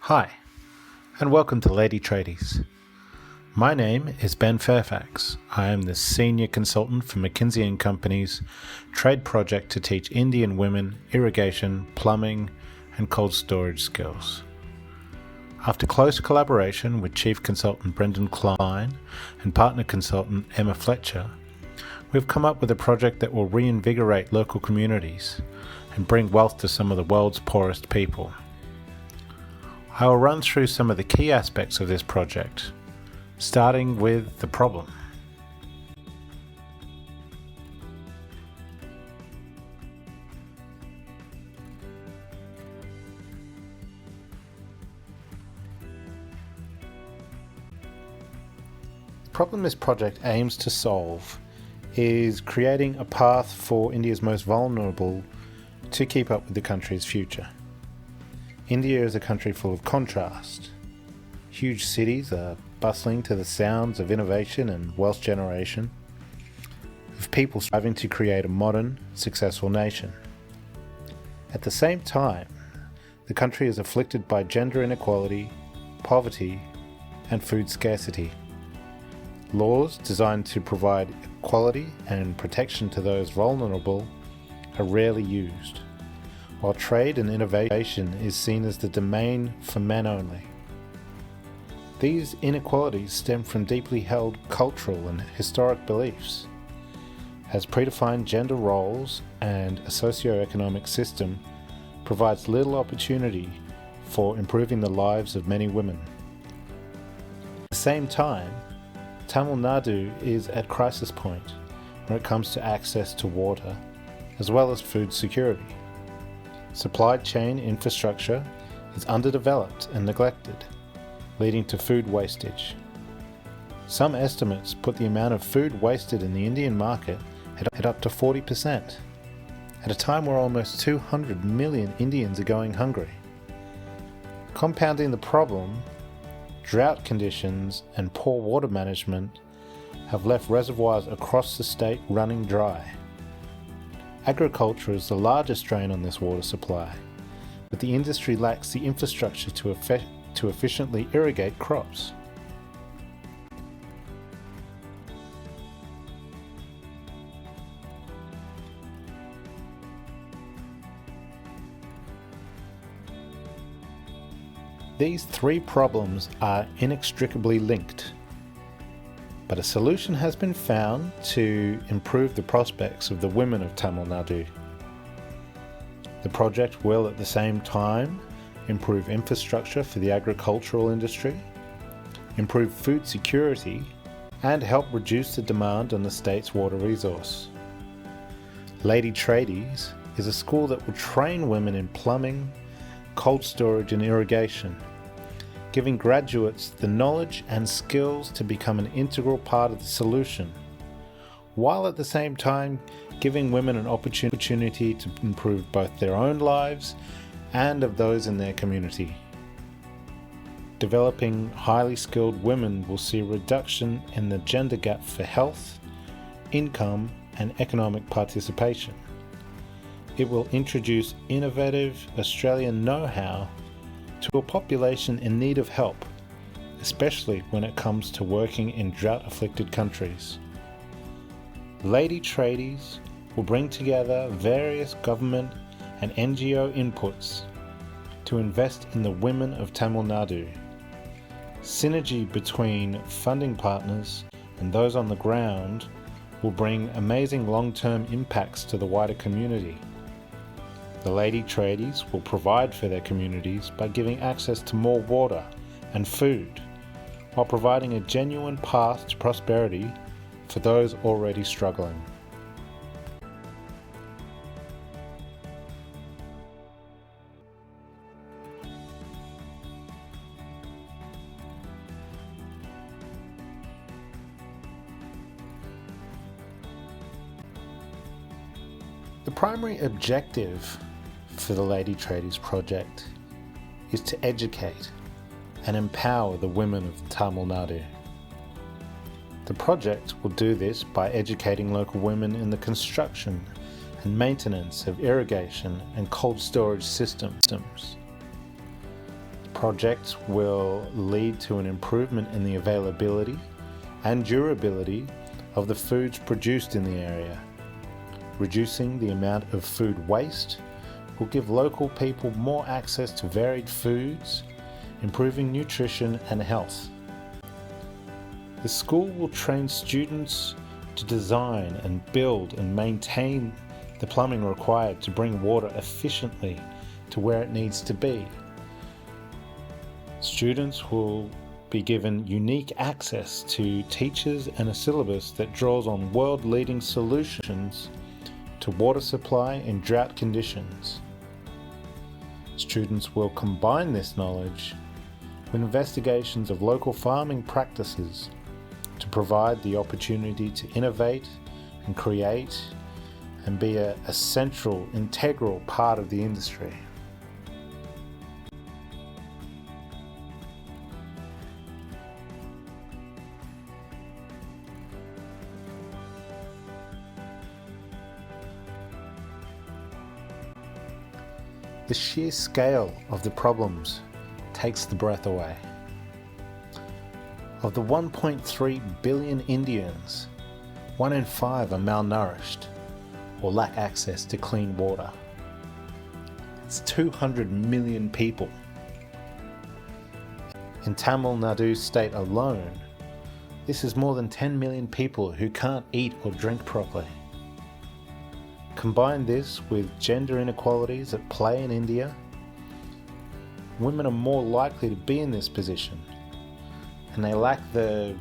Hi, and welcome to Lady Tradies. My name is Ben Fairfax. I am the Senior Consultant for McKinsey & Company's trade project to teach Indian women irrigation, plumbing, and cold storage skills. After close collaboration with Chief Consultant Brendan Klein and Partner Consultant Emma Fletcher, we've come up with a project that will reinvigorate local communities and bring wealth to some of the world's poorest people. I will run through some of the key aspects of this project, starting with the problem. The problem this project aims to solve is creating a path for India's most vulnerable to keep up with the country's future. India is a country full of contrast. Huge cities are bustling to the sounds of innovation and wealth generation, of people striving to create a modern, successful nation. At the same time, the country is afflicted by gender inequality, poverty, and food scarcity. Laws designed to provide equality and protection to those vulnerable are rarely used, while trade and innovation is seen as the domain for men only. These inequalities stem from deeply held cultural and historic beliefs, as predefined gender roles and a socio-economic system provides little opportunity for improving the lives of many women. At the same time, Tamil Nadu is at crisis point when it comes to access to water, as well as food security. Supply chain infrastructure is underdeveloped and neglected, leading to food wastage. Some estimates put the amount of food wasted in the Indian market at up to 40%, at a time where almost 200 million Indians are going hungry. Compounding the problem, drought conditions and poor water management have left reservoirs across the state running dry. Agriculture is the largest drain on this water supply, but the industry lacks the infrastructure to efficiently irrigate crops. These three problems are inextricably linked, but a solution has been found to improve the prospects of the women of Tamil Nadu. The project will at the same time improve infrastructure for the agricultural industry, improve food security, and help reduce the demand on the state's water resource. Lady Tradies is a school that will train women in plumbing, cold storage and irrigation, giving graduates the knowledge and skills to become an integral part of the solution, while at the same time giving women an opportunity to improve both their own lives and of those in their community. Developing highly skilled women will see a reduction in the gender gap for health, income, and economic participation. It will introduce innovative Australian know-how to a population in need of help, especially when it comes to working in drought-afflicted countries. Lady Tradies will bring together various government and NGO inputs to invest in the women of Tamil Nadu. Synergy between funding partners and those on the ground will bring amazing long-term impacts to the wider community. The Lady Tradies will provide for their communities by giving access to more water and food, while providing a genuine path to prosperity for those already struggling. The primary objective for the Lady Tradies project is to educate and empower the women of Tamil Nadu. The project will do this by educating local women in the construction and maintenance of irrigation and cold storage systems. The project will lead to an improvement in the availability and durability of the foods produced in the area. Reducing the amount of food waste will give local people more access to varied foods, improving nutrition and health. The school will train students to design and build and maintain the plumbing required to bring water efficiently to where it needs to be. Students will be given unique access to teachers and a syllabus that draws on world-leading solutions to water supply in drought conditions. Students will combine this knowledge with investigations of local farming practices to provide the opportunity to innovate and create and be a central, integral part of the industry. The sheer scale of the problems takes the breath away. Of the 1.3 billion Indians, 1 in 5 are malnourished or lack access to clean water. It's 200 million people. In Tamil Nadu state alone, this is more than 10 million people who can't eat or drink properly. Combine this with gender inequalities at play in India, women are more likely to be in this position, and they lack the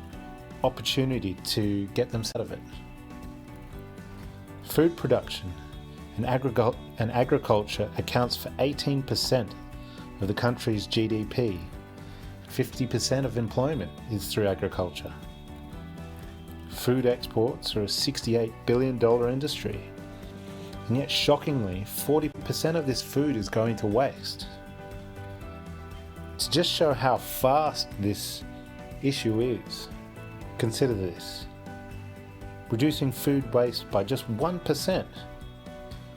opportunity to get themselves out of it. Food production and agriculture accounts for 18% of the country's GDP. 50% of employment is through agriculture. Food exports are a $68 billion industry, and yet shockingly, 40% of this food is going to waste. To just show how fast this issue is, consider this. Reducing food waste by just 1%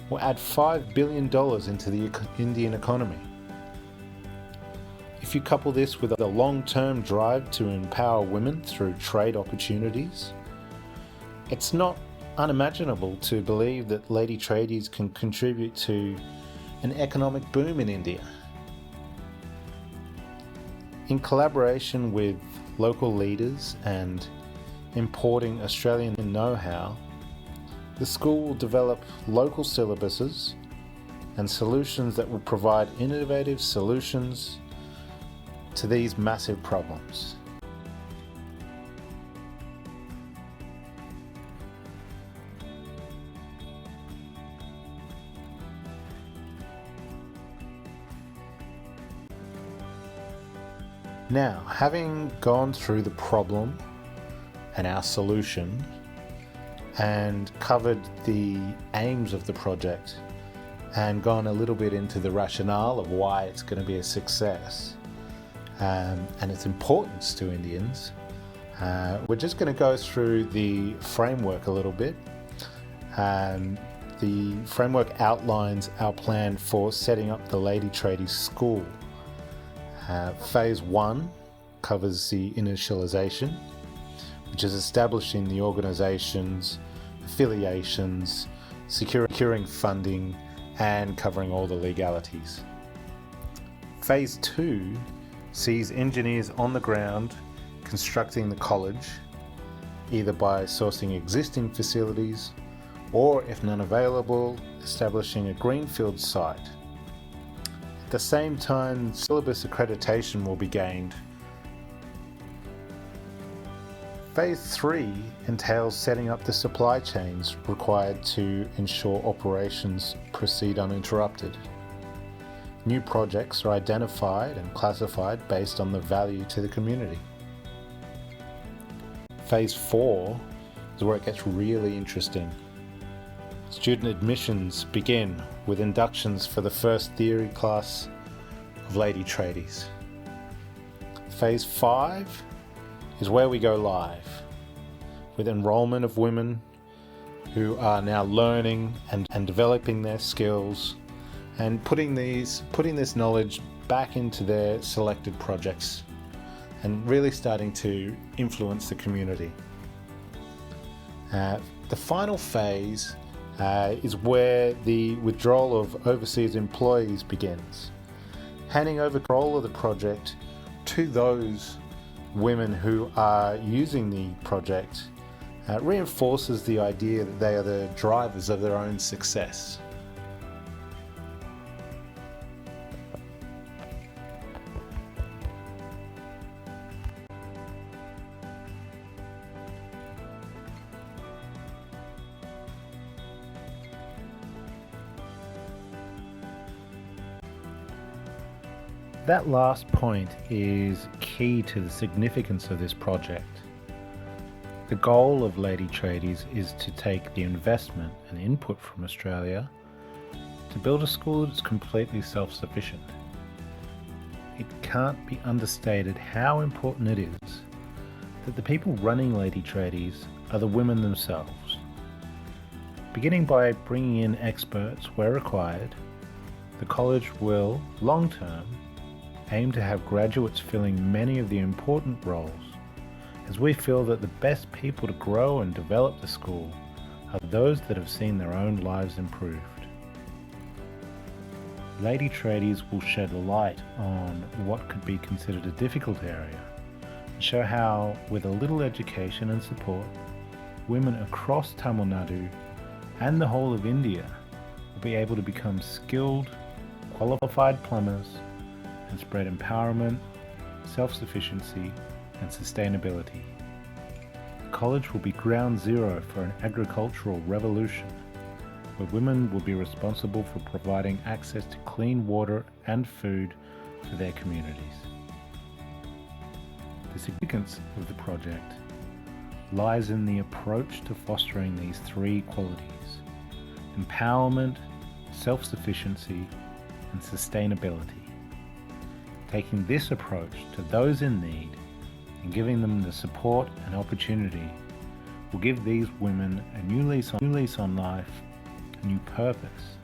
will add $5 billion into the Indian economy. If you couple this with a long-term drive to empower women through trade opportunities, it's not unimaginable to believe that lady tradies can contribute to an economic boom in India. In collaboration with local leaders and importing Australian know-how, the school will develop local syllabuses and solutions that will provide innovative solutions to these massive problems. Now, having gone through the problem and our solution and covered the aims of the project and gone a little bit into the rationale of why it's going to be a success and its importance to Indians, we're just going to go through the framework a little bit. The framework outlines our plan for setting up the Lady Tradies School. Phase 1 covers the initialization, which is establishing the organizations, affiliations, securing funding, and covering all the legalities. Phase 2 sees engineers on the ground constructing the college, either by sourcing existing facilities or, if none available, establishing a greenfield site. At the same time, syllabus accreditation will be gained. Phase 3 entails setting up the supply chains required to ensure operations proceed uninterrupted. New projects are identified and classified based on the value to the community. Phase 4 is where it gets really interesting. Student admissions begin with inductions for the first theory class of Lady Tradies. Phase 5 is where we go live, with enrollment of women who are now learning and developing their skills and putting this knowledge back into their selected projects and really starting to influence the community. The final phase is where the withdrawal of overseas employees begins, handing over control of the project to those women who are using the project. Reinforces the idea that they are the drivers of their own success. That last point is key to the significance of this project. The goal of Lady Tradies is to take the investment and input from Australia to build a school that's completely self-sufficient. It can't be understated how important it is that the people running Lady Tradies are the women themselves. Beginning by bringing in experts where required, the college will, long term, aim to have graduates filling many of the important roles, as we feel that the best people to grow and develop the school are those that have seen their own lives improved. Lady Tradies will shed light on what could be considered a difficult area and show how, with a little education and support, women across Tamil Nadu and the whole of India will be able to become skilled, qualified plumbers and spread empowerment, self-sufficiency and sustainability. The college will be ground zero for an agricultural revolution, where women will be responsible for providing access to clean water and food for their communities. The significance of the project lies in the approach to fostering these three qualities: empowerment, self-sufficiency, and sustainability. Taking this approach to those in need and giving them the support and opportunity will give these women a new lease on life, a new purpose,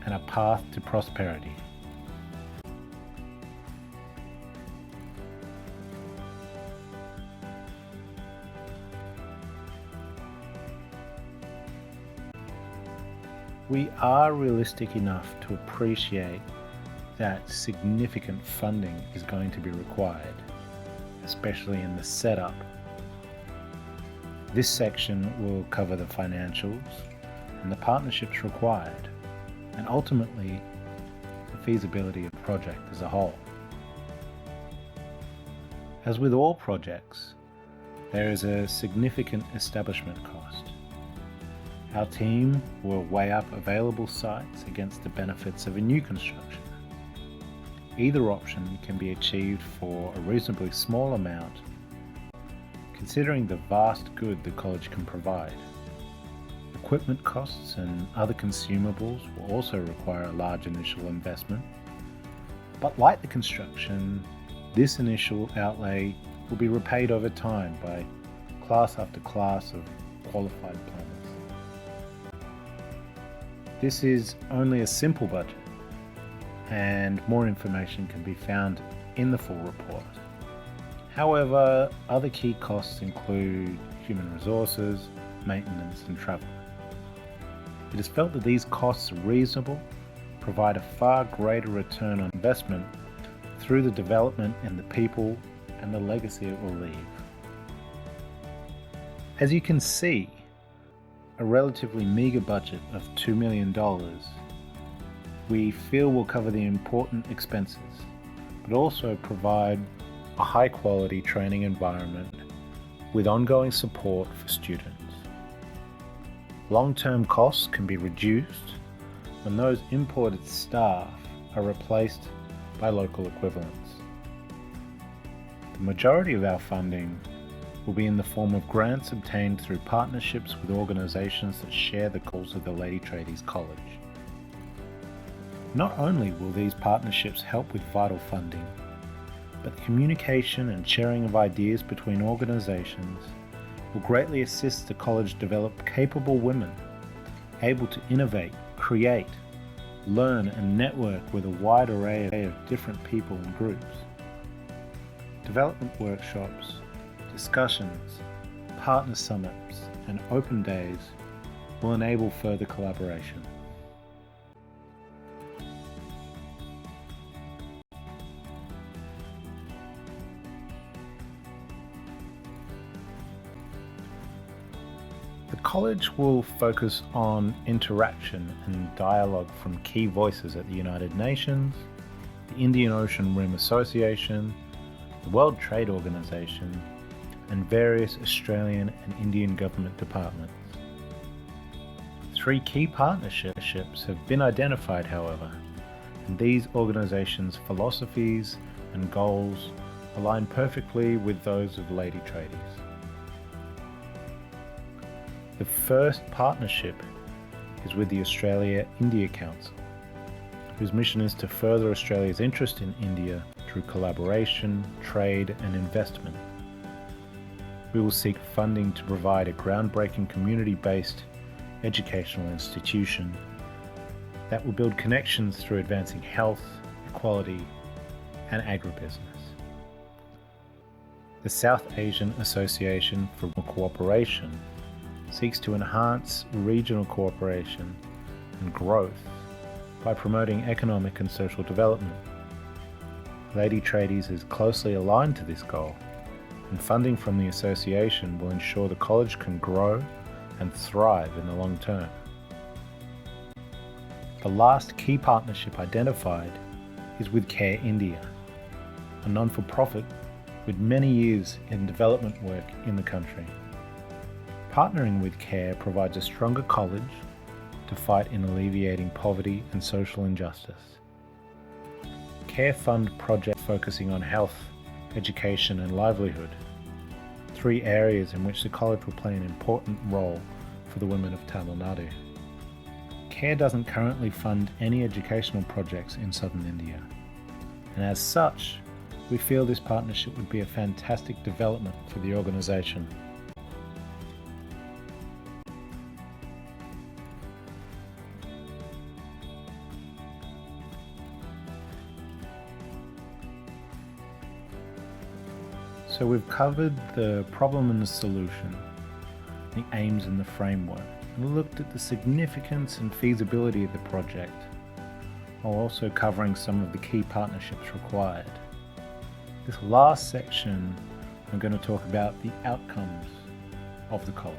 and a path to prosperity. We are realistic enough to appreciate that significant funding is going to be required, especially in the setup. This section will cover the financials and the partnerships required, and ultimately the feasibility of the project as a whole. As with all projects, there is a significant establishment cost. Our team will weigh up available sites against the benefits of a new construction. Either option can be achieved for a reasonably small amount, considering the vast good the college can provide. Equipment costs and other consumables will also require a large initial investment, but like the construction, this initial outlay will be repaid over time by class after class of qualified plumbers. This is only a simple budget, and more information can be found in the full report. However, other key costs include human resources, maintenance and travel. It is felt that these costs are reasonable, provide a far greater return on investment through the development in the people and the legacy it will leave. As you can see, a relatively meagre budget of $2 million we feel will cover the important expenses, but also provide a high quality training environment with ongoing support for students. Long-term costs can be reduced when those imported staff are replaced by local equivalents. The majority of our funding will be in the form of grants obtained through partnerships with organisations that share the goals of the Lady Tradies College. Not only will these partnerships help with vital funding, but the communication and sharing of ideas between organisations will greatly assist the college develop capable women able to innovate, create, learn and network with a wide array of different people and groups. Development workshops, discussions, partner summits, and open days will enable further collaboration. The college will focus on interaction and dialogue from key voices at the United Nations, the Indian Ocean Rim Association, the World Trade Organization, and various Australian and Indian government departments. 3 key partnerships have been identified, however, and these organizations' philosophies and goals align perfectly with those of Lady Tradies. The first partnership is with the Australia-India Council, whose mission is to further Australia's interest in India through collaboration, trade, and investment. We will seek funding to provide a groundbreaking community-based educational institution that will build connections through advancing health, equality, and agribusiness. The South Asian Association for Cooperation seeks to enhance regional cooperation and growth by promoting economic and social development. Lady Tradies is closely aligned to this goal, and funding from the association will ensure the college can grow and thrive in the long term. The last key partnership identified is with Care India, a non-for-profit with many years in development work in the country. Partnering with CARE provides a stronger college to fight in alleviating poverty and social injustice. CARE fund projects focusing on health, education and livelihood, 3 areas in which the college will play an important role for the women of Tamil Nadu. CARE doesn't currently fund any educational projects in southern India, and as such, we feel this partnership would be a fantastic development for the organisation. So we've covered the problem and the solution, the aims and the framework, and looked at the significance and feasibility of the project, while also covering some of the key partnerships required. This last section, I'm going to talk about the outcomes of the college.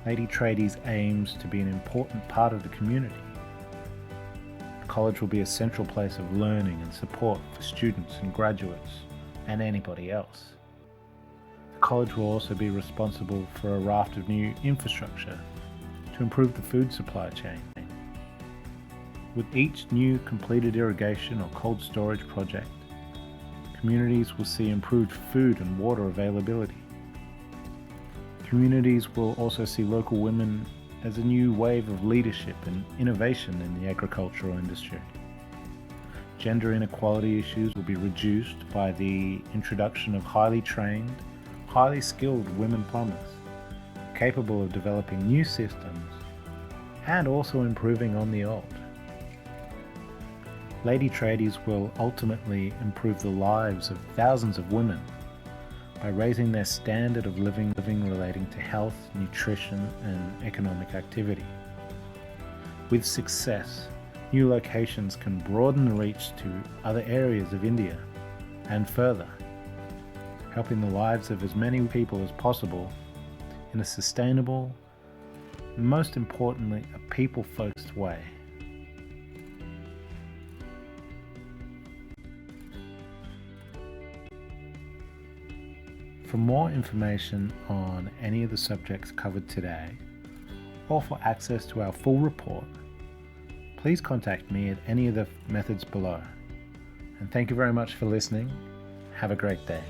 Lady Tradies aims to be an important part of the community. The college will be a central place of learning and support for students and graduates, and anybody else. The college will also be responsible for a raft of new infrastructure to improve the food supply chain. With each new completed irrigation or cold storage project, communities will see improved food and water availability. Communities will also see local women as a new wave of leadership and innovation in the agricultural industry. Gender inequality issues will be reduced by the introduction of highly trained, highly skilled women plumbers, capable of developing new systems and also improving on the old. Lady Tradies will ultimately improve the lives of thousands of women by raising their standard of living relating to health, nutrition and economic activity. With success, new locations can broaden the reach to other areas of India and further, helping the lives of as many people as possible in a sustainable, and most importantly, a people-focused way. For more information on any of the subjects covered today, or for access to our full report, please contact me at any of the methods below. And thank you very much for listening. Have a great day.